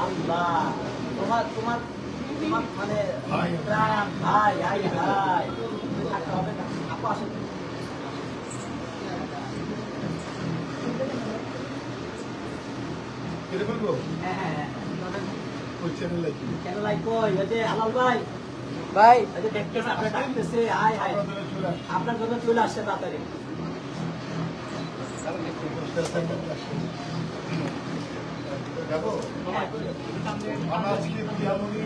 আল্লাহ, তোমার তোমার তোমার মানে প্রাণ ভাই, ভাই ভাই থাকতে হবে না। আপু আসেন। হ্যাঁ হ্যাঁ হ্যাঁ, কেন লাইক কই ওই যে আলাল ভাই ভাই ওই যে দেখতেছে আপনি ডাকতেছে, হাই হাই আপনার জন্য চলে আসছে তাড়াতাড়ি। আমরা আজকে পিয়ামনি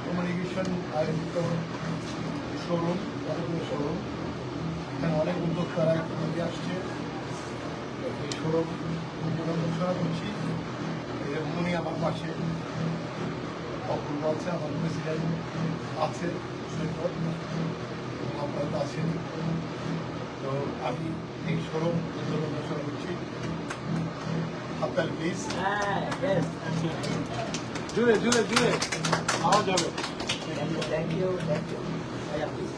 কমিউনিকেশন আয়োজিত শোরুম, শোরুম এখানে অনেক উদ্যোক্তারা এগিয়ে আসছে। এই শোরুম ঘোষণা করছি। উনি আমার পাশে অপূর্ব আছে, আমার প্রেসিডেন্ট আছে সৈকত, আপনারা আছেন। তো আমি এই শোরুম উদ্বোধন ঘোষণা করছি। আপনার প্লিজ হ্যাঁ বেশ, জুড়ে জুড়ে জুড়ে আওয়াজ হবে। থ্যাংক ইউ ভাইয়া, প্লিজ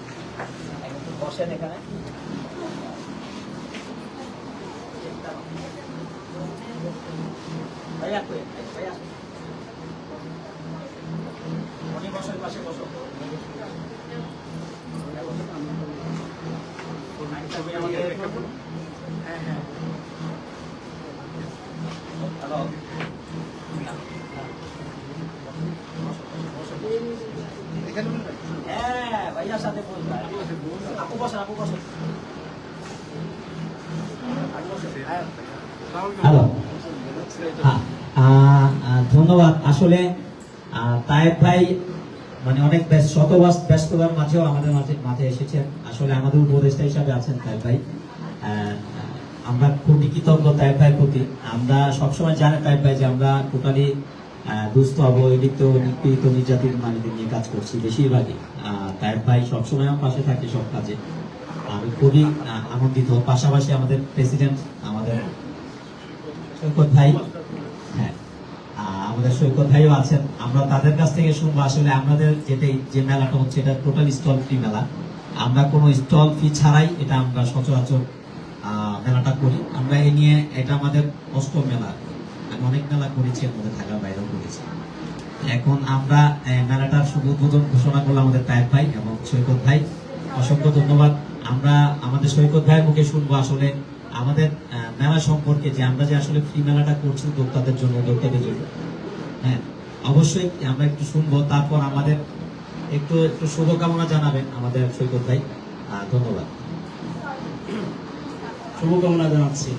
একটু বসেন এখানে। ভাইয়া কই, ভাইয়া উনি বসেন, পাশে বসো। হ্যাঁ হ্যাঁ হ্যালো, হ্যাঁ ভাইয়ার সাথে বলবো। আপু বসেন, আপু বসেন। হ্যালো, ধন্যবাদ। আসলে তায়েব ভাই মানে অনেক ব্যস্ততার মাঝেও আমাদের মাঝে এসেছেন। আসলে আমাদের উপদেষ্টা হিসাবে আছেন তায়েব ভাই। আমরা খুবই কৃতজ্ঞ তায়েব ভাইয়ের প্রতি। আমরা সবসময় জানি তায়েব ভাই যে আমরা টোটালি দুস্থ, অবহেলিত, নিপীড়িত, নির্যাতিত মানুষদের নিয়ে কাজ করছি বেশিরভাগই। তায়েব ভাই সবসময় আমার পাশে থাকে সব কাজে। আমি খুবই আনন্দিত। পাশাপাশি আমাদের প্রেসিডেন্ট আমাদের সৈকত ভাই, হ্যাঁ আমাদের সৈকত ভাইও আছেন। আমরা তাদের কাছ থেকে শুনবো আসলে আমাদের যে মেলাটা হচ্ছে এটা টোটাল স্টল ফ্রি মেলা। আমরা কোনো স্টল ফি ছাড়াই এটা আমরা সচরাচর মেলাটা করি। আমরা এই নিয়ে এটা আমাদের অষ্টম মেলা। আমি অনেক মেলা করেছি, এর মধ্যে ঢাকার বাইরেও করেছি। এখন আমরা মেলাটার শুভ উদ্বোধন ঘোষণা করলাম আমাদের তায়েব ভাই এবং সৈকত ভাই। অসংখ্য ধন্যবাদ। আমরা আমাদের সৈকত ভাইয়ের মুখে শুনবো আসলে আমাদের মেলা সম্পর্কে, যে আমরা যে আসলে ফ্রি মেলাটা করছি উদ্যোক্তাদের জন্য, হ্যাঁ অবশ্যই আমরা একটু শুনবো। তারপর আমাদের একটু শুভকামনা জানাবেন আমাদের সৈকত ভাই। ধন্যবাদ, শুভকামনা জানাচ্ছি।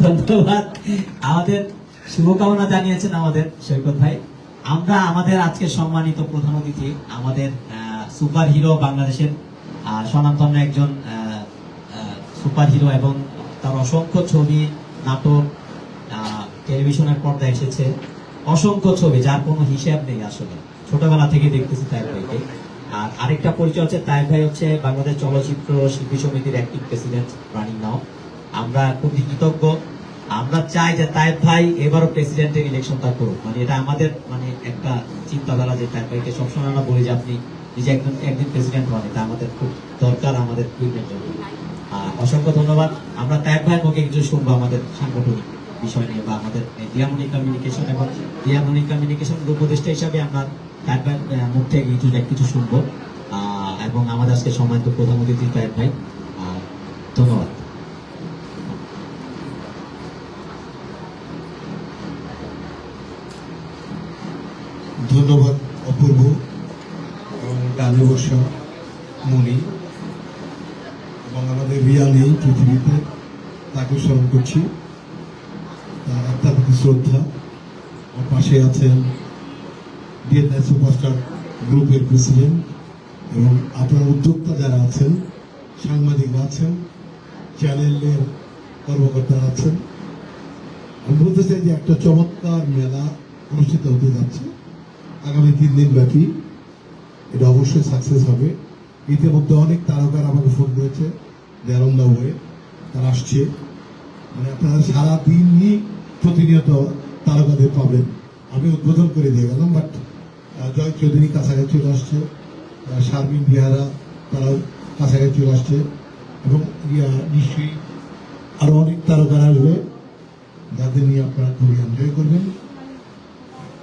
ধন্যবাদ। আমাদের শুভকামনা জানিয়েছেন আমাদের সৈকত ভাই। আমরা আমাদের আজকে সম্মানিত প্রধান অতিথি, আমাদের সুপার হিরো, বাংলাদেশের স্বনামধন্য একজন সুপার হিরো এবং তার অসংখ্য ছবি, নাটক, টেলিভিশনের পর্দায় এসেছে, অসংখ্য ছবি যার কোনো হিসাব নেই। আসলে ছোটবেলা থেকে দেখতেছি তায়েব ভাইকে। আর আরেকটা পরিচয় হচ্ছে, তায়েব ভাই হচ্ছে বাংলাদেশ চলচ্চিত্র শিল্পী সমিতির অ্যাক্টিভ প্রেসিডেন্ট রানিং নাও। আমরা খুবই কৃতজ্ঞ। আমরা চাই যে তায়েব ভাই এবারও প্রেসিডেন্টের ইলেকশনটা করুক। মানে এটা আমাদের মানে একটা চিন্তাধারা যে তায়েব ভাইকে সবসময় আমরা বলি যে আপনি নিজে একদিন প্রেসিডেন্ট হন, এটা আমাদের খুব দরকার আমাদের কুইনের জন্য। অসংখ্য ধন্যবাদ। আমরা তায়েব ভাইয়ের মুখে কিছু শুনবো আমাদের সাংগঠনিক বিষয় নিয়ে, বা আমাদের দিয়ামনি কমিউনিকেশন এবং দিয়ামনি কমিউনিকেশন উপদেষ্টা হিসাবে আমরা তায়েব ভাইয়ের মুখ থেকে কিছু শুনবো। এবং আমাদের আজকে সম্মানিত প্রধান অতিথি তায়েব ভাই, ধন্যবাদ। ধন্যবাদ অপূর্ব এবং ডানে বসা মনি এবং আমাদের রিয়া নেই পৃথিবীতে, তাকে স্মরণ করছি। তার প্রতি শ্রদ্ধা। আমার পাশে আছেন ডিএনএ সুপারস্টার গ্রুপের প্রেসিডেন্ট এবং আপনার উদ্যোক্তা যারা আছেন, সাংবাদিকরা আছেন, চ্যানেলের কর্মকর্তারা আছেন। আমি বলতে চাই যে একটা চমৎকার মেলা অনুষ্ঠিত হতে যাচ্ছে আগামী 3 দিন ব্যাপী। এটা অবশ্যই সাকসেস হবে। ইতিমধ্যে অনেক তারকার আমাকে ফোন করেছে, দে আর অন দ্য ওয়ে, তারা আসছে। মানে আপনারা সারাদিনই প্রতিনিয়ত তারকাদের পাবেন। আমি উদ্বোধন করে দিয়ে গেলাম, বাট জয় চৌধুরী কাছাকাছি চলে আসছে, শারমিন বিহারা তারাও কাছাকাছি চলে আসছে এবং নিশ্চয়ই আরো অনেক তারকারা আসবে। যাদের নিয়ে আপনারা খুবই এনজয় করবেন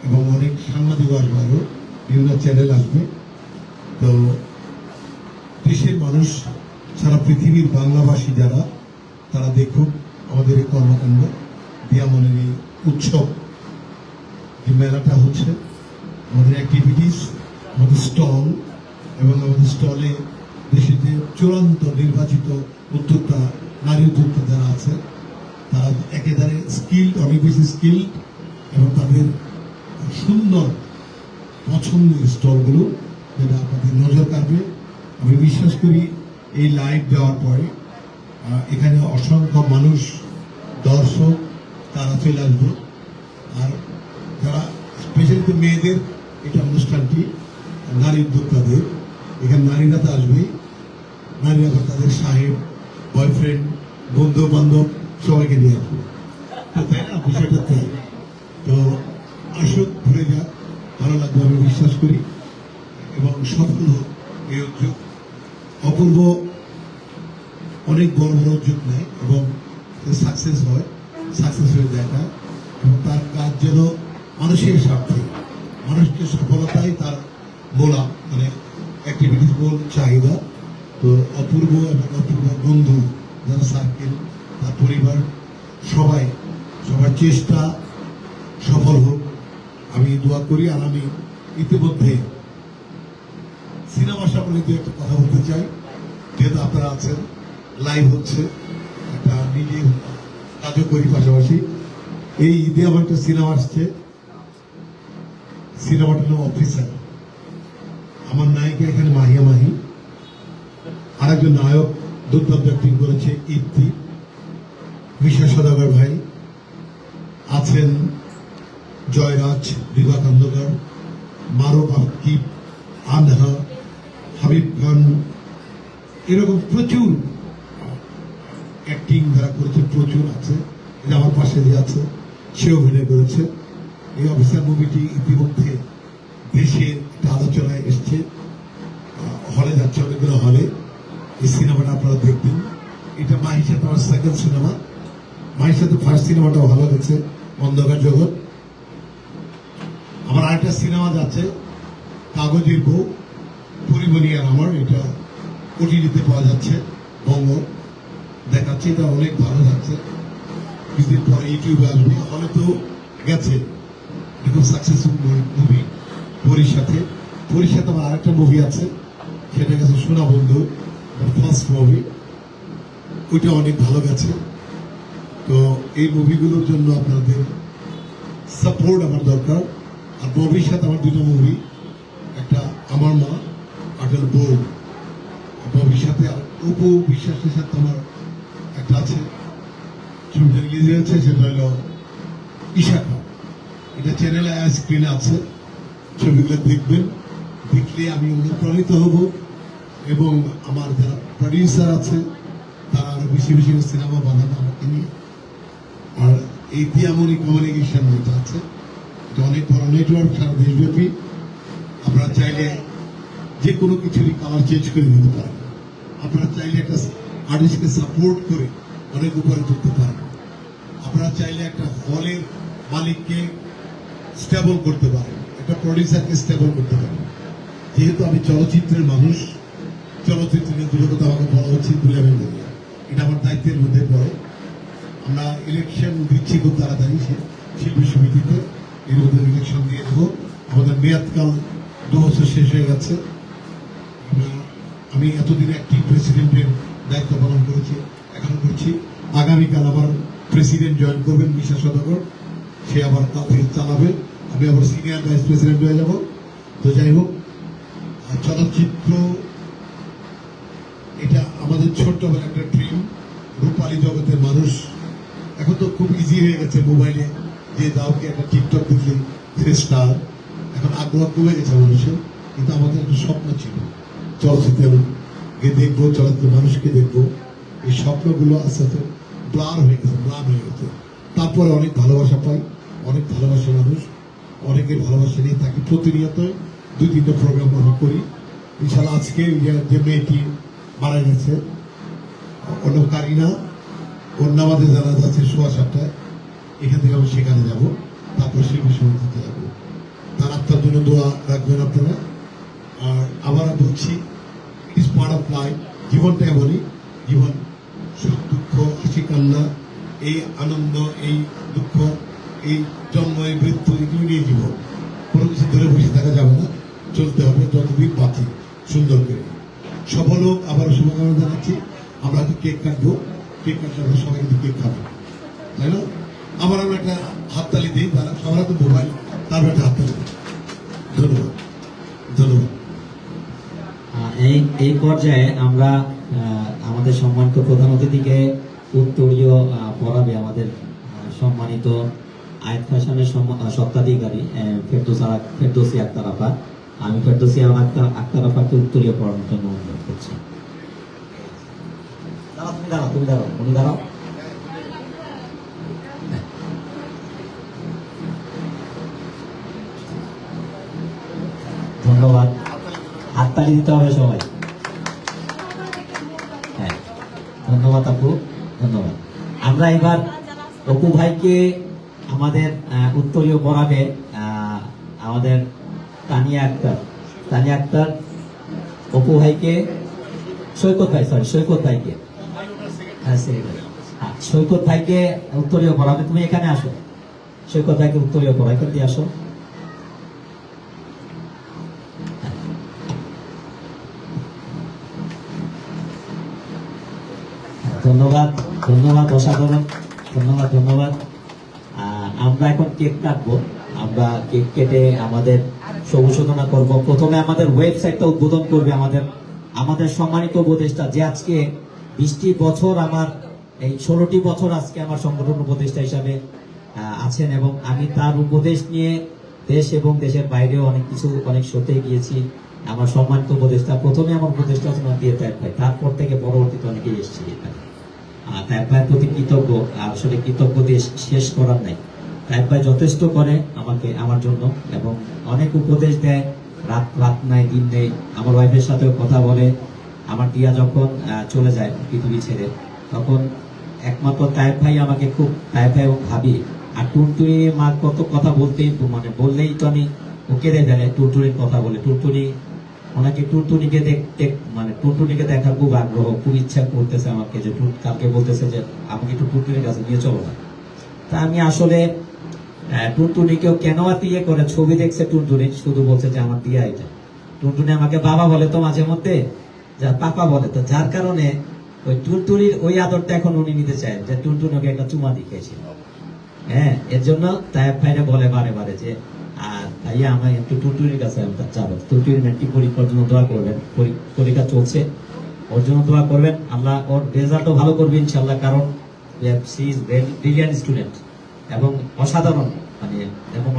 এবং অনেক সাংবাদিক আসবে আরো বিভিন্ন চ্যানেল আসবে। তো দেশের মানুষ সারা পৃথিবীর বাংলাভাষী যারা তারা দেখুক আমাদের এই কর্মকাণ্ড দিয়ামনের এই উৎসব যে মেলাটা হচ্ছে, আমাদের অ্যাক্টিভিটিস, আমাদের স্টল এবং আমাদের স্টলে দেশের যে চূড়ান্ত নির্বাচিত উদ্যোক্তা, নারী উদ্যোক্তা যারা আছে তারা একেবারে স্কিল্ড, অনেক বেশি স্কিল্ড এবং তাদের সুন্দর পছন্দের স্টলগুলো যেটা আপনাদের নজর কাড়বে। আমি বিশ্বাস করি এই লাইভ দেওয়ার পরে এখানে অসংখ্য মানুষ, দর্শক তারা চলে আসবে। আর যারা স্পেশালি তো মেয়েদের এটা অনুষ্ঠানটি, নারী উদ্যোক্তাদের, এখানে নারীরা তো আসবেই, নারীরা আবার তাদের সাহেব, বয়ফ্রেন্ড, বন্ধু বান্ধব সবাইকে নিয়ে আসবে, তো তাই না বিষয়টা তাই। তো আসুক, ঘুরে যাক, ভালো লাগবে আমি বিশ্বাস করি এবং সফল হোক এই উদ্যোগ। অপূর্ব অনেক বড় বড় উদ্যোগ নেয় এবং সাকসেস হয়, সাকসেস হয়ে দেখা এবং তার কাজ যেন মানুষের স্বার্থে, মানুষকে সফলতাই তার বলা, মানে অ্যাক্টিভিটিস মূল চাহিদা। তো অপূর্ব এবং অপূর্ব বন্ধু যারা সার্কেল, তার পরিবার, সবার চেষ্টা সফল হোক আমি দোয়া করি। আর আমি ইতিমধ্যে সিনেমা সম্পর্কে একটা কথা বলতে চাই, যেহেতু আপনারা আছেন, লাইভ হচ্ছে, একটা নিজে কাজও করি পাশাপাশি। এই ঈদে আমার একটা সিনেমা আসছে, সিনেমাটার নাম অফিসার। আমার নায়িকা এখানে মাহিয়া মাহি, আরেকজন নায়ক দুর্দান্ত অ্যাক্টিং করেছে ইপ্তি, মিশা সদাগর ভাই আছেন, জয়রাজ, বিভা খন্দকার, মারুফ আকিব, আনহা, হাবিব খান, এরকম প্রচুর অ্যাক্টিং যারা করেছে প্রচুর আছে। এটা আমার পাশে যে আছে সে অভিনয় করেছে। এই অফিসার মুভিটি ইতিমধ্যে দেশের একটা আলোচনায় এসছে, হলে যাচ্ছে, অনেকগুলো হলে। এই সিনেমাটা আপনারা দেখবেন। এটা মাহির সাথে আমার সেকেন্ড সিনেমা। মাহির সাথে ফার্স্ট সিনেমাটা ভালো হয়েছে, অন্ধকার জগৎ। আমার আরেকটা সিনেমা যাচ্ছে, কাগজের বউ, পরিমণি আর আমার, এটা ওটিটিতে পাওয়া যাচ্ছে, বঙ্গ দেখাচ্ছে, এটা অনেক ভালো যাচ্ছে। কিছুদিন পরে ইউটিউবে আসবে, হলে তো গেছে, খুব সাকসেসফুল মুভি। পরির সাথে আমার আরেকটা মুভি আছে, সেটা গেছে সোনা বন্ধু, ফার্স্ট মুভি, ওইটা অনেক ভালো গেছে। তো এই মুভিগুলোর জন্য আপনাদের সাপোর্ট আমার দরকার। আর মুভির সাথে আমার দুটো মুভি, একটা আমার মা, একটা বউ। মুভির সাথে আর অপু বিশ্বাসের সাথে আমার একটা আছে, ছবিটা রিলিজ হয়েছে, সেটা হলো ঈশা খান। এটা চ্যানেলে স্ক্রিনে আছে, ছবিগুলো দেখবেন। দেখলে আমি অনুপ্রাণিত হব এবং আমার যারা প্রডিউসার আছে তারা আরো বেশি বেশি সিনেমা বানাবে আমাকে নিয়ে। আর এই দিয়ামনি কমিউনিকেশন যেটা আছে, এটা অনেক বড় নেটওয়ার্ক, সারা দেশব্যাপী। আপনারা চাইলে যে কোনো কিছুরই কালার চেঞ্জ করে দিতে পারেন। আপনারা চাইলে একটা আর্টিস্টকে সাপোর্ট করে অনেক উপরে তুলতে পারেন। আপনারা চাইলে একটা হলের মালিককে স্টেবল করতে পারেন, একটা প্রডিউসারকে স্টেবল করতে পারেন। যেহেতু আমি চলচ্চিত্রের মানুষ, চলচ্চিত্রের দুটো কথা আমাকে বলা উচিত বলে আমি বলি, এটা আমার দায়িত্বের মধ্যে পড়ে। আমরা ইলেকশন দিচ্ছি খুব তাড়াতাড়ি শিল্পী সমিতিতে, এর মধ্যে ইলেকশন দিয়ে দেবো। আমাদের মেয়াদকাল 2 বছর শেষ হয়ে গেছে। আমি এতদিন একটি প্রেসিডেন্টের দায়িত্ব পালন করেছি, এখনো করছি। আগামীকাল আবার প্রেসিডেন্ট জয়েন করবেন মিশা সদাগর, সে আবার চালাবে, আমি আবার সিনিয়র ভাইস প্রেসিডেন্ট হয়ে যাব। তো যাই হোক, চলচ্চিত্র এটা আমাদের ছোট্টবেলা একটা ড্রিম। রূপালী জগতের মানুষ এখন তো খুব ইজি হয়ে গেছে, মোবাইলে যে দাওকে একটা টিকটক দেখলে সে স্টার। এখন আগ্রহ কমে গেছে মানুষের, কিন্তু আমাদের একটা স্বপ্ন ছিল চলচ্চিত্রকে দেখবো, চলচ্চিত্র মানুষকে দেখবো। এই স্বপ্নগুলো আস্তে আস্তে ব্লার হয়ে গেছে, ম্লান হয়ে গেছে। তারপরে অনেক ভালোবাসা পাই, অনেক ভালোবাসা মানুষ, অনেকের ভালোবাসা নিয়ে থাকি। প্রতিনিয়ত 2-3টা প্রোগ্রাম আমরা করি। ইনশাল্লাহ আজকে যে মেয়েটি মারা গেছে, অন্য কারিনা, ওর নামাজে জানা যাচ্ছে 7:15, এখান থেকে আমি সেখানে যাব, তারপর সেই বিশ্ববিদ্যালয়তে যাবো। তার আত্মার জন্য দোয়া রাখবেন আপনারা। আর আবার বলছি, ইজ পার্ট অফ লাইফ, জীবনটা এমনই, জীবন সুখ দুঃখ, হাসি কান্না, এই আনন্দ, এই দুঃখ, এই জন্ম, এই মৃত্যু, এগুলো নিয়ে জীবন। কোনো কিছু ধরে বসে থাকা যাবে না, চলতে হবে যতদিন বাঁচি সুন্দর করে। সফল হোক, আবার শুভকামনা জানাচ্ছি। আমরা হয়তো কেক কাটবো, কেক কাটলে আমরা সবাই কিন্তু কেক খাবো, তাই না? আবার আমরা একটা হাততালি দিই, তারা সবার হাতে মোবাইল, তারপর একটা হাততালি দিই। ধন্যবাদ, ধন্যবাদ। এই পর্যায়ে আমরা আমাদের সম্মানিত প্রধান অতিথিকে উত্তরীয় পড়াবে আমাদের সম্মানিত আয়াত ফ্যাশনের স্বত্বাধিকারী ফেরদৌসী আক্তার আপা। আমি ফেরদৌসী আক্তার আপাকে উত্তরীয় পড়ানোর জন্য অনুরোধ করছি। তুমি দাঁড়াও, উনি দাঁড়াও। ধন্যবাদ, হাততালি দিতে হবে সবাই। হ্যাঁ, ধন্যবাদ আপু, ধন্যবাদ। আমরা এবার অপু ভাইকে আমাদের উত্তরীয় পড়াবে আমাদের তানিয়া আক্তার অপু ভাইকে, সৈকত ভাইকে, সৈকত ভাইকে উত্তরীয় পড়াবে। তুমি এখানে আসো, সৈকত ভাইকে উত্তরীয় পড়াই করতে আসো। ধন্যবাদ, অসাধারণ, ধন্যবাদ। আমরা এখন কেক কাটবো। আমরা কেক কেটে আমাদের শুভসূচনা করব। প্রথমে আমাদের ওয়েবসাইটটা উদ্বোধন করবে আমাদের সম্মানিত উপদেষ্টা, যে আজকে 20টি বছর, আমার এই 16টি বছর আজকে আমার সংগঠন উপদেষ্টা হিসাবে আছেন, এবং আমি তার উপদেশ নিয়ে দেশ এবং দেশের বাইরেও অনেক শোতে গিয়েছি। আমার সম্মানিত উপদেষ্টা, প্রথমে আমার উপদেষ্টা ছিল দিয়ে ভাই, তারপর থেকে পরবর্তীতে অনেকেই এসেছি এখানে। তাইব ভাইয়ের প্রতি কৃতজ্ঞ, আসলে কৃতজ্ঞ দিয়ে শেষ করার নাই। তাইব ভাই যথেষ্ট করে আমার জন্য, এবং অনেক উপদেশ দেয়, রাত নাই দিন নেই। আমার ওয়াইফের সাথেও কথা বলে। আমার দিয়া যখন চলে যায় পৃথিবী ছেড়ে, তখন একমাত্র তাইব ভাই আমাকে খুব, তাইব ভাই এবং ভাবি, আর টুনটুনি মা কত কথা বললেই তো আমি ওকে ফেলে টুনটুনির কথা বলে। ওনাকে টুনটুনিকে টুনটুনিকে দেখার খুব আগ্রহ, খুব ইচ্ছা করতেছে আমাকে, যে কালকে বলতেছে যে আমাকে একটু টুনটুনির কাছে নিয়ে চলো না। তা আমি আসলে টুনটুনিকেও কেন ইয়ে করে, ছবি দেখছে টুনটুনি, শুধু বলছে যে আমার দিয়া এটা। টুনটুনি আমাকে বাবা বলে তো মাঝে মধ্যে, যা পাপা বলে তো, যার কারণে ওই টুনটুনির ওই আদরটা এখন উনি নিতে চায়, যে টুনটুনি ওকে একটা চুমা দিয়েছিল। হ্যাঁ, এর জন্য তাইব ভাইরা বলে বারে যে ভাইয়া আমার একটু টুনটুনির কাছে যাবো। টুনটুনির ম্যাট্রিক পরীক্ষার জন্য দোয়া করবেন, পরীক্ষা চলছে, ওর জন্য দোয়া করবেন। আমরা ওর রেজাল্টও ভালো করবো ইনশাল্লাহ, কারণ সি ইজ ব্রিলিয়ান্ট স্টুডেন্ট এবং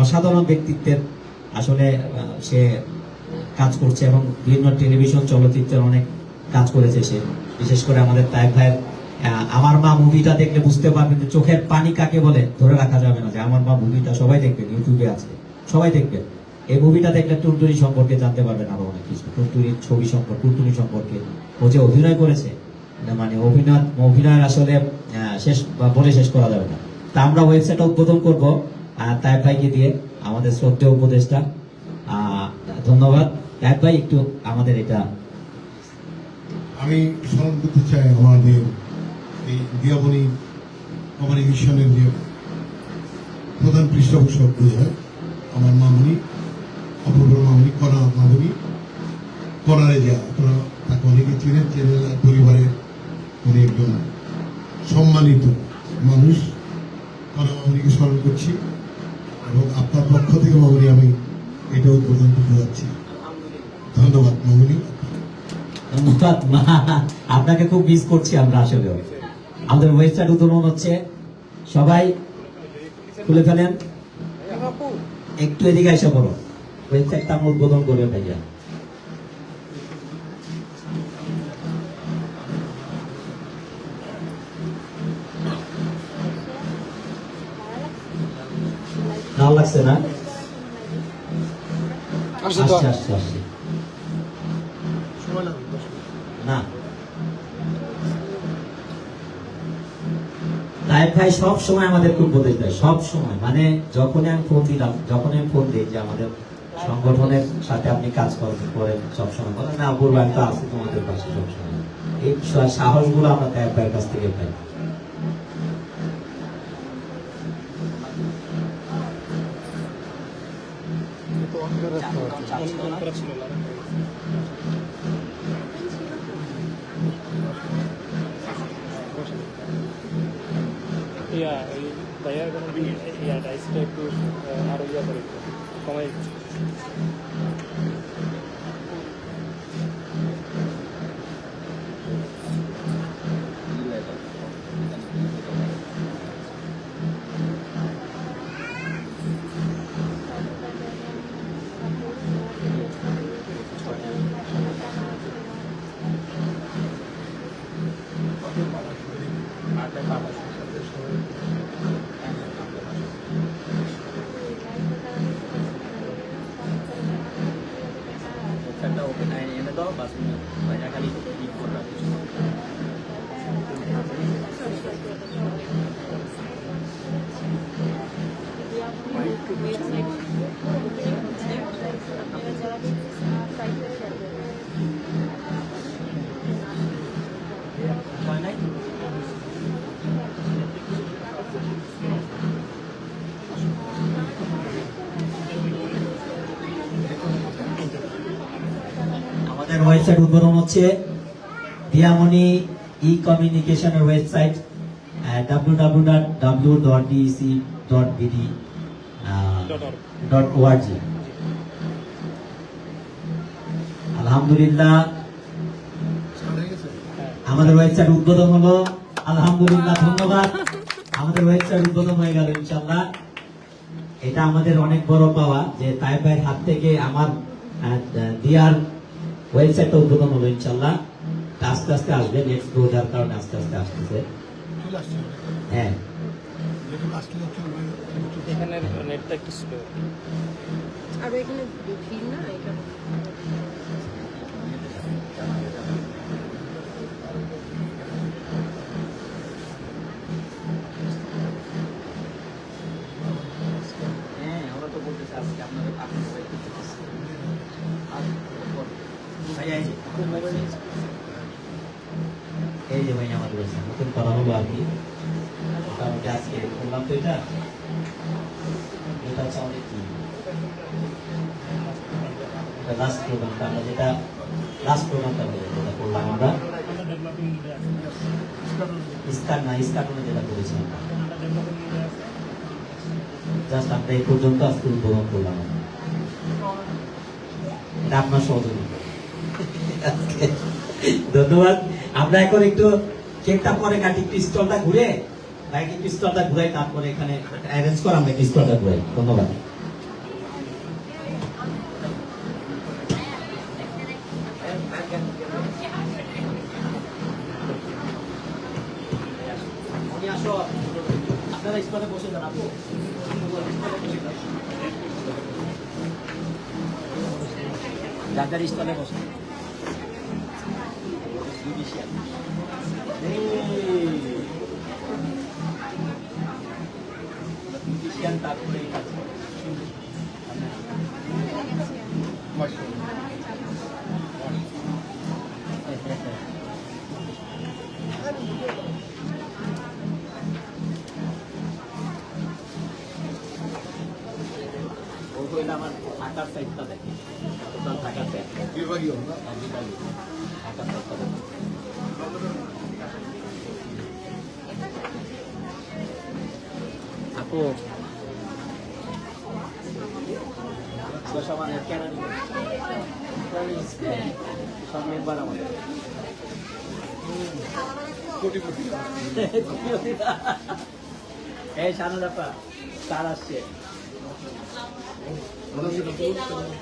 অসাধারণ ব্যক্তিত্বের আসলে সে কাজ করছে, এবং বিভিন্ন টেলিভিশন চলচ্চিত্রের অনেক কাজ করেছে সে। বিশেষ করে আমাদের তাইব ভাইয়ের আমার মা মুভিটা দেখলে বুঝতে পারবেন যে চোখের পানি কাকে বলে ধরে রাখা যাবে না। যে আমার মা মুভিটা সবাই দেখবেন, ইউটিউবে আছে, সবাই দেখবেন। এই মুভিটা দেখলে টুনটুনি সম্পর্কে জানতে পারবেন আরো অনেক কিছু, টুনটুনির ছবি সম্পর্কে, টুনটুনি সম্পর্কে। ও যে অভিনয় করেছে, অভিনয় আসলে বলে শেষ করা যাবে না। তা আমরা ওয়েবসাইটটা উদ্বোধন করবো তাইব ভাইকে দিয়ে, আমাদের শ্রদ্ধেয় উপদেষ্টা। ধন্যবাদ তাইব ভাই, একটু আমাদের এটা আমি স্মরণ করতে চাই আমাদের এই দিয়ামণি কমিউনিকেশনের যে প্রধান পৃষ্ঠপোষক হয়, আমার মামুনি, অপূর্ব মামুনি, কণা মামুনি, কণারে যা, আপনারা তাকে অনেকে চিনেন, পরিবারের উনি একজন সম্মানিত মানুষ। কণা মামুনিকে স্মরণ করছি, এবং আপনার পক্ষ থেকে মামুনি আমি এটা উদ্বোধন করতে যাচ্ছি। ধন্যবাদ মামুনি। ধন্যবাদ মা, আপনাকে খুব মিস করছি আমরা। আসলে আমাদের ওয়েবসাইট উদ্বোধন হচ্ছে, সবাই খুলে ফেলেন, একটু এদিকে এসে পড়ো, ওয়েবসাইটটা আমরা উদ্বোধন করবে ভাইয়া। ভালো লাগছে না? আসছে না। তাইব ভাই সব সময় আমাদেরকে উপদেশ দেয়, সব সময়। মানে যখনই আমি ফোন দিই যে আমাদের সংগঠনের সাথে আপনি কাজ করেন সবসময়, বলেন না অপূর্ব আমি তো আছি তোমাদের পাশে সবসময়। এই সাহসগুলো আমরা তাইব ভাইয়ের কাছ থেকে পাই। ইয়া ওই ভাইয়ার কোনো ইয়া রাইসটা একটু আরো ইয়া করে দিতে, কমাই দিতে। একটা ওপেন আইন এনে দাও, বাস ভাইয়া খালি ক্লিক করে রাখো। হয় নাই? আমাদের ওয়েবসাইট উদ্বোধন হচ্ছে, দিয়ামণি ই কমিউনিকেশনের ওয়েবসাইট www.dec.bd.org। আলহামদুলিল্লাহ আমাদের ওয়েবসাইট উদ্বোধন হলো, আলহামদুলিল্লাহ, ধন্যবাদ। আমাদের ওয়েবসাইট উদ্বোধন হয়ে গেল ইনশাল্লাহ। এটা আমাদের অনেক বড় পাওয়া যে তাইব ভাইয়ের হাত থেকে আমার দিয়ার ওয়েবসাইটটা উদ্বোধন হলো ইনশাল্লাহ। আস্তে আস্তে আসবে, নেক্সট রোজার কারণে আস্তে আস্তে আসতেছে। হ্যাঁ, এখানের নেটটা একটু স্লো। আর এখানে ভিড় না, এটা হ্যাঁ, আমরা তো বলতেছি আজকে আপনাদের ভাইয়া এই যে এই যে ভাই আমাদের ওয়েবসাইট নতুন করা হলো আর কি। মোটামুটি আজকে বললাম তো এটা হচ্ছে আমাদের কি লাস্ট প্রোগ্রামটা, আমরা যেটা লাস্ট প্রোগ্রামটা যেটা করলাম আমরা ইস্কাটনে যেটা করেছিলাম, জাস্ট আমরা এই পর্যন্ত আজকে উদ্বোধন করলাম। এটা আপনার সহযোগিতা, ধন্যবাদ। আমরা এখন একটু কেকটা পরে কাটি, পিস্তলটা ঘুরে বাইকে পিস্তলটা ঘুরাই, তারপরে এখানে অ্যারেঞ্জ করা আমরা পিস্তলটা ঘুরাই। ধন্যবাদ। আপনারা স্পটে বসে যান, আপু যাদের স্থলে বসে তারপরে ও হইলে আমার ঢাকার সাইডটা দেখে, ঢাকার সাইড বিভাগীয় না? ঢাকার সাইডটা দেখে। আপু সমানের কেন সব মেম্বার আমাদের এই সানুদাপা স্টার আসছে,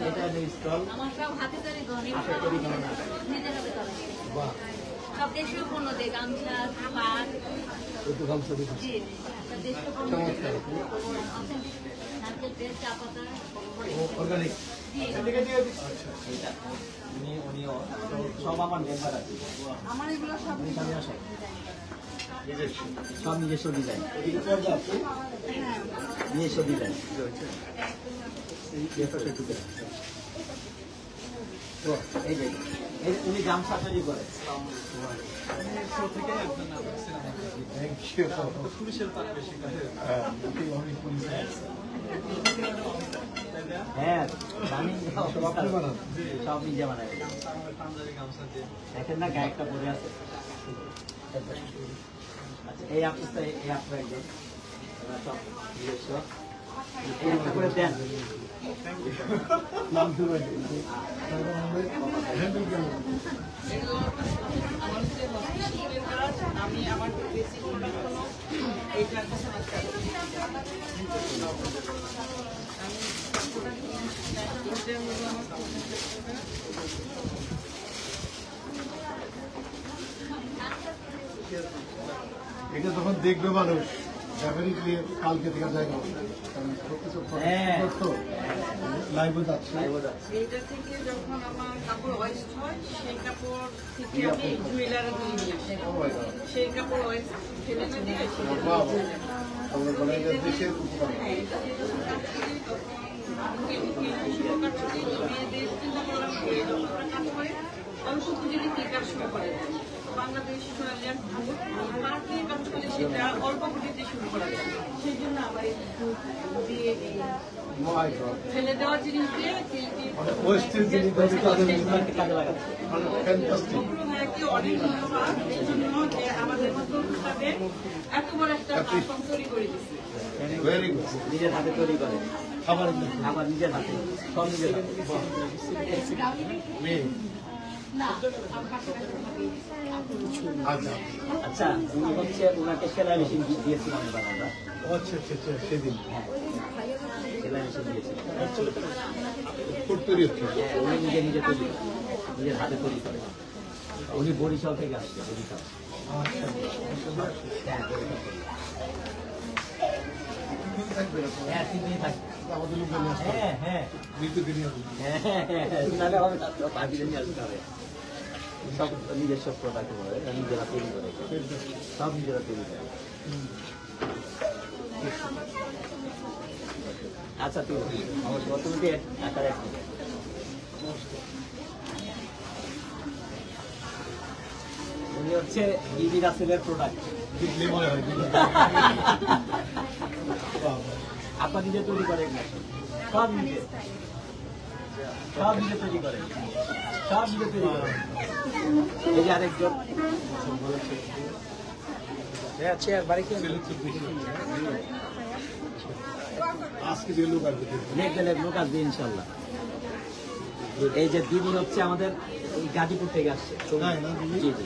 এটা স্টল আমার সব হাতে তৈরি গহনা, হাতে তৈরি গহনা। নিজের হাতে তৈরি। সব দেশীয় পণ্য দিয়ে গামছা, পাট, জি, সব দেশীয় পণ্য দিয়ে নারকেল তেল, চা পাতা, অর্গানিক জি। উনিও সব আমার মেম্বার আছে। আমার এগুলো সব উনি সামনে আসো। সব নিজস্ব ডিজাইন, নিজস্ব ডিজাইন। এই যে উনি গামছা তৈরি করে। হ্যাঁ, সব নিজে বানায়। দেখেন না গায়ে একটা পরে আছে। আচ্ছা, এই আপনার একজন সব নিজস্ব। এই একটা করে দেন। আমি আমার বেশি এইটার এটা যখন দেখবে মানুষ ডেফিনেটলি কালকে থেকে জায়গা লাইভও যাচ্ছে। এইটা থেকে যখন আমার কাপড় ওয়েস্ট হয় সেই কাপড় থেকে আমি জুয়েলারি নিয়ে আসি। সেই কাপড় ওয়েস্ট ফেলে না দিয়ে দেশের উপকার। অল্প পুঁজিতে কি কাজ শুরু করে বাংলাদেশ মাঠ নিয়ে কাজ করলে সেটা অল্প পুঁজিতে শুরু করা যায়। সেই জন্য আমার এই দিয়ে ফেলে দেওয়া জিনিস দিয়ে ওয়েস্টের জিনিস কাজে লাগাচ্ছে। আমাদের মতো এত বড় একটা প্ল্যাটফর্ম তৈরি করে দিচ্ছে। Very good. নিজের হাতে তৈরি করে, খাবার আবার নিজের হাতে, সব নিজের হাতে। মেয়ে আচ্ছা, উনি হচ্ছে ওনাকে সেলাই মেশিন দিয়েছিলাম এবার আমরা। আচ্ছা সেদিন হ্যাঁ, সেলাই মেশিন দিয়েছিলাম। ফুট তৈরি হচ্ছে। হ্যাঁ, উনি নিজে নিজে তৈরি করে, নিজের হাতে তৈরি করে। উনি বরিশাল থেকে আসছে, বরিশাল। হ্যাঁ, বরিশাল থেকে। হ্যাঁ, 3 দিন থাকবে। আমাদের লোক হ্যাঁ হ্যাঁ মৃত্যু দিনে হ্যাঁ, নাহলে হবে না, তো পাখিদের নিয়ে আসতে হবে। সব নিজস্ব প্রোডাক্ট করে, নিজেরা তৈরি করে, সব নিজেরা তৈরি করে। আচ্ছা, তুমি আকারে উনি হচ্ছে ইবি রাসেলের প্রোডাক্ট। দেখলে মনে হয় আপা নিজে তৈরি করে, সব নিজে, সব নিজে তৈরি করে, সব নিজে তৈরি করে। এই যে আরেকজন আজকে যে লোক আসবে লোক আসবে ইনশাল্লাহ। এই যে দিদি হচ্ছে আমাদের এই গাজীপুর থেকে আসছে। তাই না দিদি? জি জি।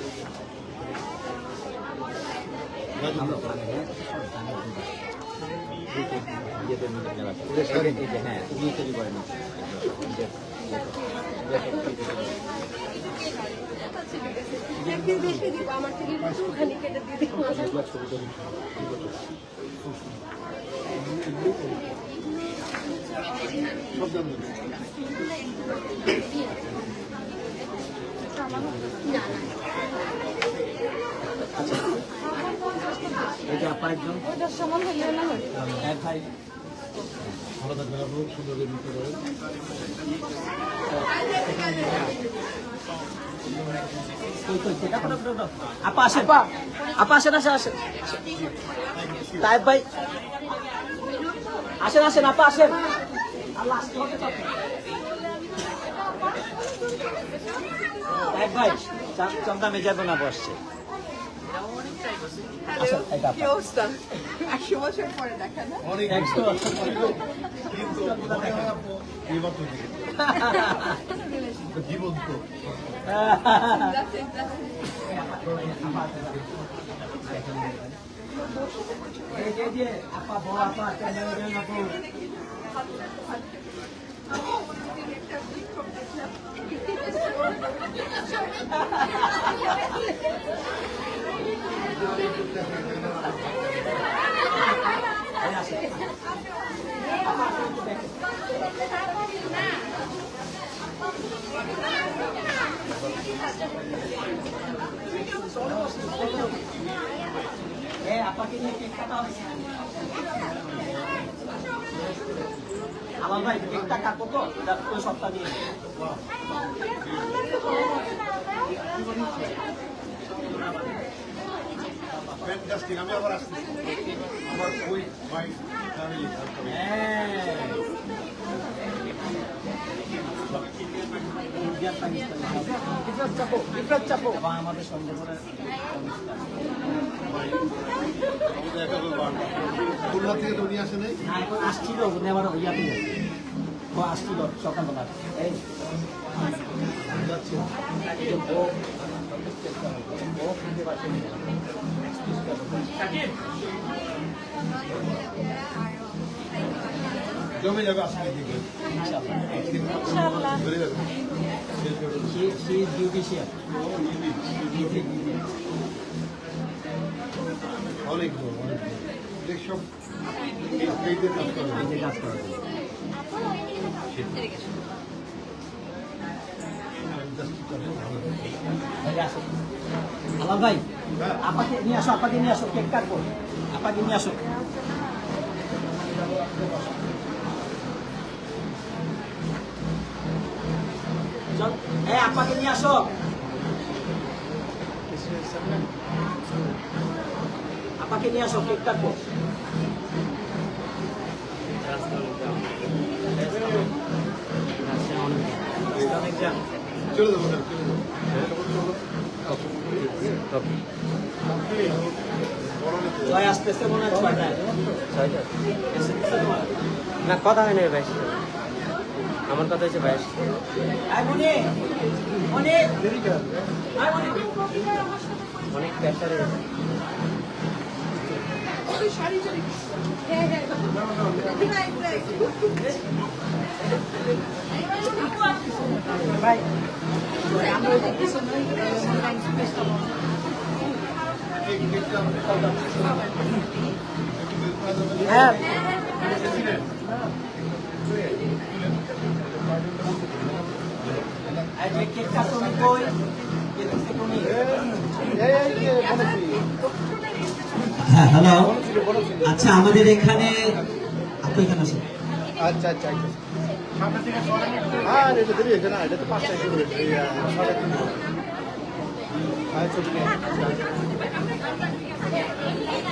হ্যাঁ, উনি তৈরি করেন। আমার থেকে একটুখানি কেটে দিয়ে দিবো। সব জানবেন। এই যে আপা একজন ওইটার সমান হইলেও না হয়। এক ভাই। ভালো থাকবেন, আপনার সুন্দর করে নিতে পারেন। আপা আসেন, আপা আসেন, আসেন। তাইব ভাই আসেন, আপা আসেন। তাইব ভাই চন্দা মেজাবো না বসছে। আচ্ছা, এটা কি অবস্থা 100 বছর পরে দেখা না অনেক একশো। কিন্তু এবার তো জীবন্ত এই যে আপা বড় আপা আপাকে নিয়ে কেক কাটা হচ্ছে। আলাল ভাই কেকটা কাটবো তো, ওই সপ্তাহ দিয়ে ফ্যান্টাস্টিক, আমি আবার আসছি আমার ওই মাই ফ্যামিলি এবং আমাদের সুন্দরবনের খুলনা থেকে তো নিয়ে আসে নাই। এখন আসছিল নেওয়ার ইয়াতে ও আসছিল সকালবেলা এই জমে যাবে আসলে দিকে ধরে যাবে she is beautician. অনেক বড়, অনেক বড়। যেসব এইদের কাজ করে এই যে কাজ করে ফ্যান্টাস্টিক করে ভালো। আলাল ভাই আপাকে নিয়ে আসো, আপাকে নিয়ে আসো, কেক কাটবো, আপাকে নিয়ে আসো। চল এই আপাকে নিয়ে আসো, আপাকে নিয়ে আসো, কেক কাটবো। চলে যাবো না, চলে যাবো। জয় আসতেছে মনে হয় ছয়টায়। না কথা হয় না ভাই, আমার কথা হচ্ছে ভাই আয় মনি, মনি, আয় মনি। অনেক প্রেশারে ভাই হ্যাঁ আজ কেক কাটো কই কেক কোনি হ্যাঁ হ্যালো, আচ্ছা আমাদের এখানে আপনি এখানে আসেন। আচ্ছা আচ্ছা আচ্ছা হ্যাঁ এটা দেরি হয়েছে না, এটা তো 5টায় শুরু হয়েছে এই 3:30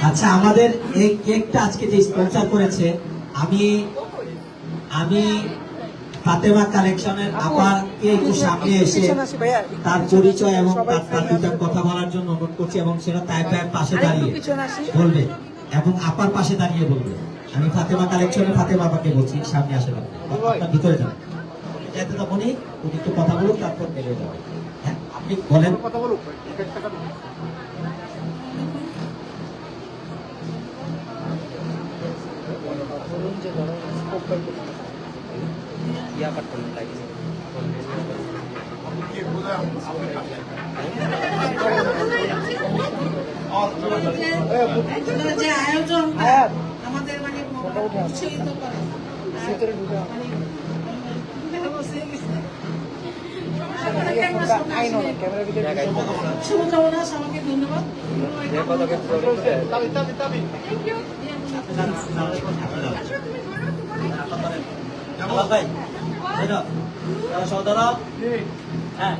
আচ্ছা আমাদের এই কেকটা আজকে যে স্পন্সর করেছে আমি আমি ফাতেমা কালেকশনের আপাকে একটু সামনে এসে তার পরিচয় এবং তার দুটো কথা বলার জন্য অনুরোধ করছি এবং সেটা তাইফ ভাইয়ের পাশে দাঁড়িয়ে বলবে এবং আপার পাশে দাঁড়িয়ে বলবে। আমি ফাতেমা কালেকশনের ফাতেমা আপাকে বলছি, সামনে আসেন আপনার ভিতরে যান, যাইতে তো মনে উনি একটু কথা বলুন, তারপর বেরিয়ে যাবেন। হ্যাঁ আপনি বলেন। কথা বলুক ইয়া করতাম তাই যে আয়োজন আমাদের মানে উৎসাহিত করে শুভকামনা, সবাইকে ধন্যবাদ। আলাল ভাই সৌদরা হ্যাঁ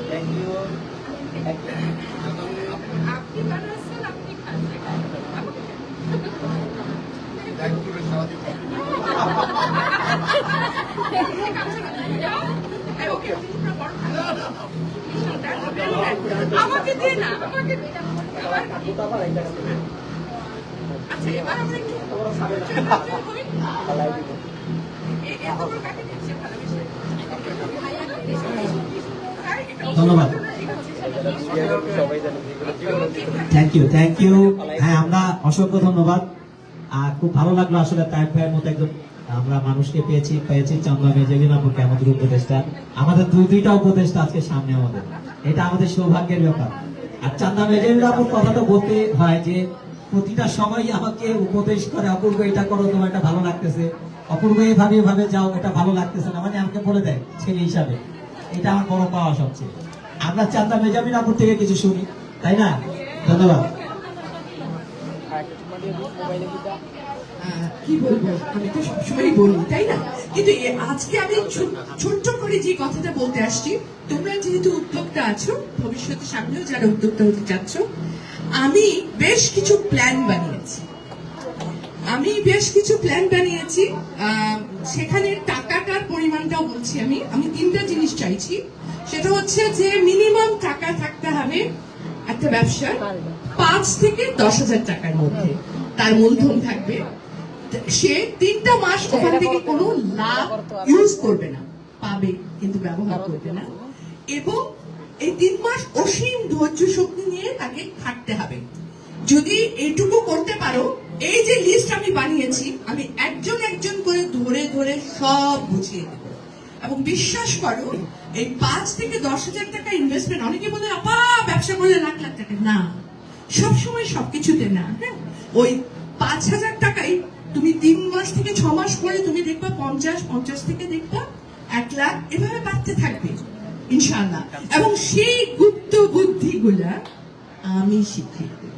থ্যাংক ইউ আমাকে দিয়ে না, আমাকে আচ্ছা এবার আমরা একটু ধন্যবাদ, থ্যাংক ইউ। হ্যাঁ আমরা অসংখ্য ধন্যবাদ। খুব ভালো লাগলো আসলে তাইফ ভাইয়ের মতো একজন আমরা মানুষকে পেয়েছি চান্দা মেজাবিন আপুকে আমাদের উপদেষ্টা, আমাদের দুইটা উপদেষ্টা আজকে সামনে আমাদের, এটা আমাদের সৌভাগ্যের ব্যাপার। আর চান্দা মেজাবিন আপুর কথা তো বলতে হয় যে প্রতিটা সময় আমাকে উপদেশ করে, অপূর্ব এটা করো, তোমার এটা ভালো লাগতেছে, অপূর্ব এভাবে যাও, এটা ভালো লাগতেছে না, মানে আমাকে বলে দেয় ছেলে হিসাবে। এটা আমার বড় পাওয়া সবচেয়ে। আমরা চান্দা মেজাবিন আপুর থেকে কিছু শুনি। তাই না? ধন্যবাদ। কি বলবো, আমি তো সবসময় বলি তাই না, কিন্তু আজকে আমি ছোট্ট করে যে কথাটা বলতে আসছি, তোমরা যেহেতু উদ্যোক্তা আছো, ভবিষ্যতে সামনেও যারা উদ্যোক্তা হতে চাচ্ছ, আমি বেশ কিছু প্ল্যান বানিয়েছি। সেখানে টাকাটার পরিমাণটাও বলছি। আমি 3টা জিনিস চাইছি। সেটা হচ্ছে যে মিনিমাম টাকা থাকতে হবে একটা ব্যবসার 5 থেকে 10,000 টাকার মধ্যে, তার মূলধন থাকবে। সে 3টা মাস ওখান থেকে কোনো লাভ ইউজ করবে না, পাবে কিন্তু ব্যবহার করবে না, এবং এই 3 মাস অসীম ধৈর্য শক্তি নিয়ে তাকে থাকতে হবে। যদি এইটুকু করতে পারো, এই যে লিস্ট আমি বানিয়েছি, আমি একজন একজন করে ধরে ধরে সব বুঝিয়ে দেব। এবং বিশ্বাস করো, এই 5 থেকে 10,000 টাকা ইনভেস্টমেন্ট, অনেকে বলে আপা ব্যবসা করলে লাখ লাখ টাকা, না, সবসময় সবকিছুতে না। হ্যাঁ, ওই 5,000 টাকাই তুমি 3 মাস থেকে 6 মাস পরে তুমি দেখবা 50 থেকে দেখবা 1 লাখ, এভাবে বাড়তে থাকবে ইনশাআল্লাহ। এবং সেই গুপ্ত বুদ্ধিগুলা আমি শিখিয়ে দেব,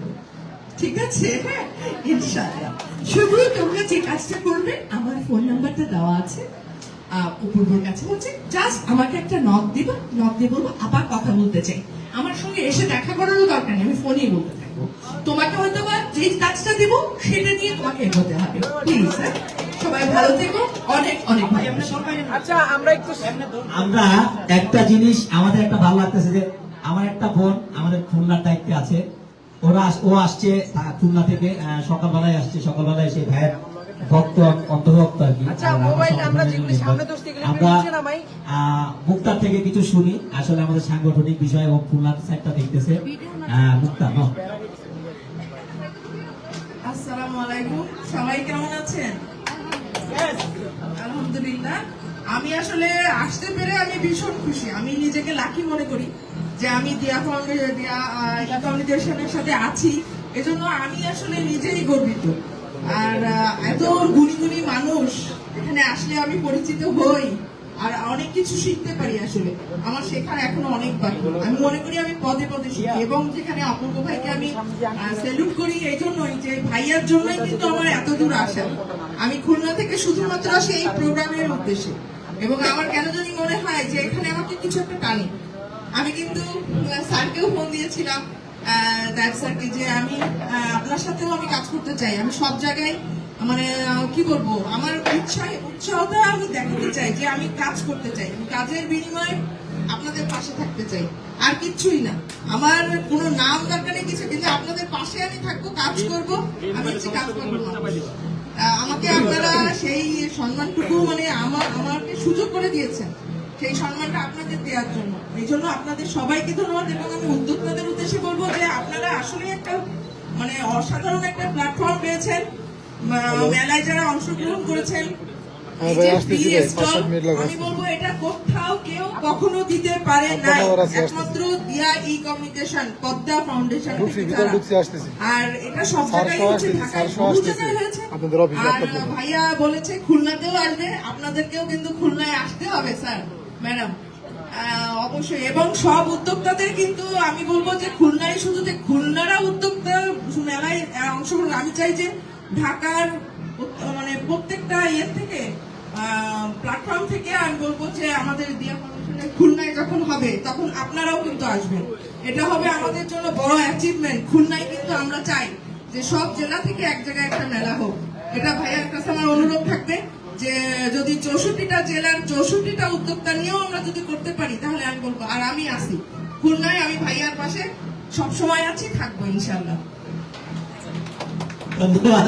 ঠিক আছে? হ্যাঁ, ইনশাআল্লাহ। শুধু তোমরা যে কাজটা করবে, আমার ফোন নাম্বারটা দেওয়া আছে উপর কাছে, হচ্ছে জাস্ট আমাকে একটা নক দিয়ে বলবো আপা কথা বলতে চাই। আমার সঙ্গে এসে দেখা করারও দরকার নেই, আমি ফোনেই বলতে থাকবো। তোমাকে হয়তো বা যে কাজটা দিব সেটা নিয়ে তোমাকে এগোতে হবে, প্লিজ। সবাই ভালো থেকো, অনেক অনেক ভালোবাসা। আচ্ছা, আমরা একটু আমরা একটা জিনিস আমাদের একটা ভালো লাগতেছে যে আমার একটা বোন আমাদের খুলনার দায়িত্বে আছে, ও আসছে খুলনা থেকে, সকালবেলায় আসছে, সকালবেলায় এসে ভাইয়ের ভক্ত, অন্তর্ভক্ত আর কি। আচ্ছা, আর আমার মোবাইল আমরা সংগঠনের যেগুলি member। সামনে ধরছি এগুলি আমরা নিচে নামাই। মুক্তার থেকে কিছু শুনি, আসলে আমাদের সাংগঠনিক বিষয় এবং খুলনার সাইডটা দেখতেছে। মুক্তা, ন আসসালামু আলাইকুম, সবাই কেমন আছেন? আলহামদুলিল্লাহ। আমি আসলে আসতে পেরে আমি ভীষণ খুশি। আমি নিজেকে লাকি মনে করি যে আমি দিয়া ফাউন্ডেশনের সাথে আছি, এজন্য আমি আসলে নিজেই গর্বিত। আর এত গুণী গুণী মানুষ এখানে আসলে আমি পরিচিত হই, আর অনেক কিছু শিখতে পারি। আসলে আমার শেখার এখনো অনেক বাকি। আমি মনে করি আমি পদে পদে শিখি, এবং যেখানে অপূর্ব ভাইকে আমি স্যালুট করি এই জন্যই যে ভাইয়ার জন্যই কিন্তু আমার এত দূর আসা। আমি খুলনা থেকে শুধুমাত্র আসি এই প্রোগ্রামের উদ্দেশ্যে, এবং আমার কেন জানি মনে হয় যে এখানে আমাকে কিছু একটা টানে। আমি কিন্তু স্যারকেও ফোন দিয়েছিলাম, স্যারকে, যে আমি আপনার সাথেও আমি কাজ করতে চাই। আমি সব জায়গায় মানে কি বলবো, আমার উৎসাহটা আমি দেখাতে চাই যে আমি কাজ করতে চাই, আমি কাজের বিনিময়ে আপনাদের পাশে থাকতে চাই, আর কিচ্ছুই না। আমার কোনো নাম দরকার নেই কিছু, কিন্তু আপনাদের পাশে আমি থাকবো, কাজ করবো। আমি হচ্ছে কাজ করবো। আমাকে আপনারা সেই সম্মানটুকু মানে আমাকে সুযোগ করে দিয়েছেন, সেই সম্মানটা আপনাদের দেওয়ার জন্য। এই জন্য আপনাদের সবাইকে ধন্যবাদ। এবং আমি উদ্যোক্তাদের উদ্দেশ্যে বলবো যে আপনারা আসলে একটা মানে অসাধারণ একটা প্ল্যাটফর্ম পেয়েছেন। মেলায় যারা অংশগ্রহণ করেছেন, এই যে free stall, আমি বলবো এটা কোথাও কেউ কখনো দিতে পারে না, একমাত্র দিয়া ই-কমিউনিকেশন, পদ্মা ফাউন্ডেশন। আর এটা সব জায়গায় হচ্ছে, ঢাকায় বহু জায়গায় হয়েছে। আর ভাইয়া বলেছে খুলনাতেও আসবে, আপনাদেরকেও কিন্তু খুলনায় আসতে হবে স্যার, ম্যাডাম, অবশ্যই। এবং সব উদ্যোক্তাদের কিন্তু আমি বলবো যে খুলনায় শুধু যে খুলনারা উদ্যোক্তা মেলায় অংশগ্রহণ, আমি চাই যে ঢাকার মানে প্রত্যেকটা ইয়ে থেকে প্ল্যাটফর্ম থেকে আমি বলবো যে আমাদের দিয়া ফাউন্ডেশনের খুলনায় যখন হবে তখন আপনারাও কিন্তু আসবেন। এটা হবে আমাদের জন্য বড় অ্যাচিভমেন্ট। খুলনায় কিন্তু আমরা চাই যে সব জেলা থেকে এক জায়গায় একটা মেলা হোক। এটা ভাইয়ার কাছে আমার অনুরোধ থাকবে যে যদি 64টা জেলার 64টা উদ্যোক্তা নিয়েও আমরা যদি করতে পারি তাহলে আমি বলবো। আর আমি আসি খুলনায়, আমি ভাইয়ার পাশে সবসময় আছি, থাকবো ইনশাল্লাহ। ধন্যবাদ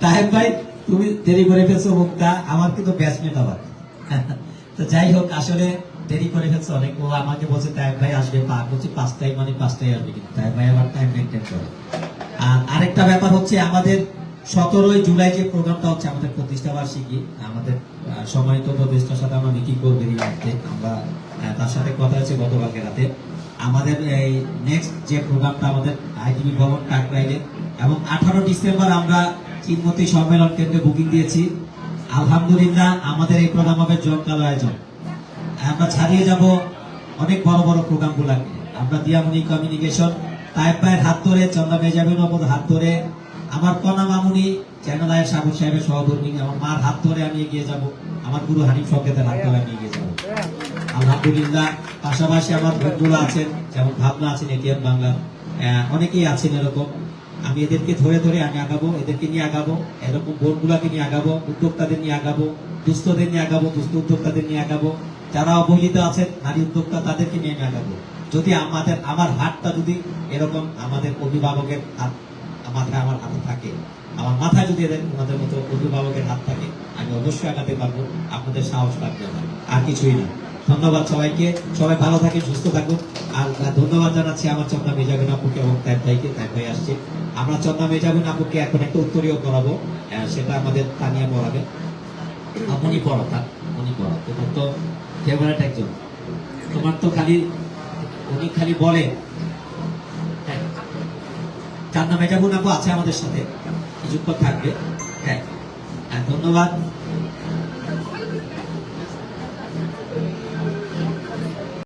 তাহেব ভাই, তুমি দেরি করে ফেলছো। মুক্তা আমার কিন্তু ব্যাচমেট আবার। তো যাই হোক, আসলে দেরি করে ফেলছো অনেক। ও আমাকে বলছে তাহেব ভাই আসবে, বলছি 5টায়, মানে 5টায় আসবে, কিন্তু তাহেব ভাই আবার টাইম মেনটেন করে। আর আরেকটা ব্যাপার হচ্ছে আমাদের 17ই জুলাই যে প্রোগ্রামটা হচ্ছে আমাদের প্রতিষ্ঠা বার্ষিকী, আমাদের সম্মানিত উপদেষ্টার সাথে আমরা মিটিং করবো এই রাতে। আমরা তার সাথে কথা হচ্ছে গতকালকে রাতে। আমাদের এই নেক্সট যে প্রোগ্রামটা আমাদের আইটিভি ভবন কাকরাইলে, এবং 18 ডিসেম্বর আমরা চিনমতি সম্মেলন কেন্দ্রে বুকিং দিয়েছি। আলহামদুলিল্লাহ আমাদের এই প্রোগ্রাম হবে জমকালো আয়োজন। আমরা ছাড়িয়ে যাব অনেক বড় বড় প্রোগ্রাম গুলাকে। আমরা দিয়ামনি কমিউনিকেশন তায়েব ভাইয়ের হাত ধরে, চন্দা মেজাবিন অপর হাত ধরে, আমার কনা মামুনি চ্যানেলায়ের সাগর সাহেবের সহধর্মী, আমার মার হাত ধরে আমি এগিয়ে যাব, আমার গুরু হানিফ শওকতের হাত ধরে আমি এগিয়ে যাব। আলহামদুলিল্লাহ। পাশাপাশি আমার বন্ধুরা আছেন, যেমন ভাবনা আছেন এটিএম বাংলা, অনেকেই আছেন এরকম। আমি এদেরকে ধরে ধরে আমি আগাবো, এদেরকে নিয়ে আগাবো, এরকম বোর্ডগুলাকে নিয়ে আগাবো, উদ্যোক্তাদের নিয়ে আগাবো, দুস্থদের নিয়ে আগাবো, দুস্থ উদ্যোক্তাদের নিয়ে আগাবো, যারা অবহেলিত আছেন নারী উদ্যোক্তা তাদেরকে নিয়ে আমি আগাবো। যদি আমার হাতটা যদি এরকম আমাদের অভিভাবকের হাত মাথায় আমার হাতে থাকে, আমার মাথায় যদি এদের ওনাদের মতো অভিভাবকের হাত থাকে, আমি অবশ্যই আগাতে পারবো। আপনাদের সাহস লাগবে আমার, আর কিছুই না। ধন্যবাদ সবাইকে, সবাই ভালো থাকেন, সুস্থ থাকুন। আর ধন্যবাদ জানাচ্ছি আমার চন্দা মেজাবিন আপুকে এবং তাইব ভাইকে। তাইব ভাই আসছে, আমরা চন্দা মেজাবিন আপুকে এখন একটা উত্তরীয় করাবো, সেটা আমাদের তানিয়া পড়াবে। মনি পড়া, তার মনি পড়া, তোমার তো ফেভারিট একজন, তোমার তো খালি উনি খালি বলে। হ্যাঁ, চান্দা মেজাবুন আপু আছে আমাদের সাথে, কিছুক্ষণ থাকবে। হ্যাঁ, ধন্যবাদ।